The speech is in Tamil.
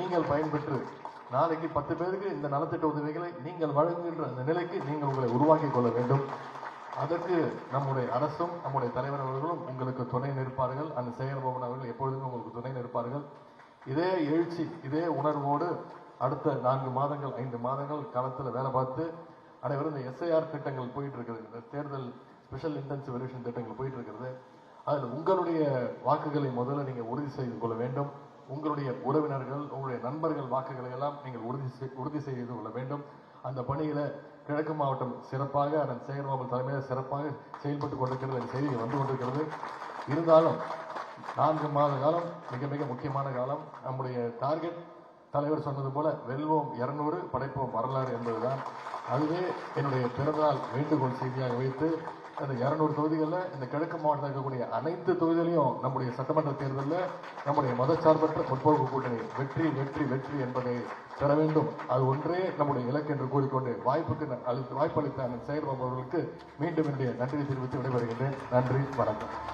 நீங்கள் பயன்பெற்று நாளைக்கு 10 பேருக்கு இந்த நலத்திட்ட உதவிகளை நீங்கள் வழங்குகின்ற அந்த நிலைக்கு நீங்கள் உங்களை உருவாக்கிக் கொள்ள வேண்டும். அதற்கு நம்முடைய அரசும் நம்முடைய தலைவர் அவர்களும் உங்களுக்கு துணை நிற்பார்கள். அந்த சேகர்பாபு அவர்கள் எப்பொழுதுமே உங்களுக்கு துணை நிற்பார்கள். இதே எழுச்சி, இதே உணர்வோடு அடுத்த 4 மாதங்கள் 5 மாதங்கள் களத்தில் வேலை பார்த்து அனைவரும் இந்த எஸ்ஐஆர் திட்டங்கள் போயிட்டு இருக்கிறது, இந்த தேர்தல் ஸ்பெஷல் இன்டென்சிவ் எலெக்ஷன் திட்டங்கள் போயிட்டு இருக்கிறது. அதில் உங்களுடைய வாக்குகளை முதல்ல நீங்க உறுதி செய்து கொள்ள வேண்டும். உங்களுடைய உறவினர்கள், உங்களுடைய நண்பர்கள் வாக்குகளை எல்லாம் நீங்கள் உறுதி செய்து கொள்ள வேண்டும். அந்த பணியில கிழக்கு மாவட்டம் சிறப்பாக அண்ணன் சேகர்பாபு தலைமையில் சிறப்பாக செயல்பட்டு கொண்டிருக்கிறது செய்தி வந்து கொண்டிருக்கிறது. இருந்தாலும் 4 மாத காலம் மிக மிக முக்கியமான காலம். நம்முடைய டார்கெட் தலைவர் சொன்னது போல வெல்வோம் 200 படைப்போம் வரலாறு என்பதுதான். அதுவே என்னுடைய பிறந்தநாள் வேண்டுகோள் செய்தியாக வைத்து அந்த 200 தொகுதிகளில் இந்த கிழக்கு மாவட்டத்தில் இருக்கக்கூடிய அனைத்து தொகுதிகளையும் நம்முடைய சட்டமன்ற தேர்தலில் நம்முடைய மதச்சார்பற்ற முற்போக்கு கூட்டணி வெற்றி வெற்றி வெற்றி என்பதை பெற வேண்டும். அது ஒன்றே நம்முடைய இலக்கு என்று கூறிக்கொண்டு வாய்ப்பளித்த சேகர்பாபு அவர்களுக்கு மீண்டும் என்னுடைய நன்றியை தெரிவித்து விடைபெறுகின்றேன். நன்றி, வணக்கம்.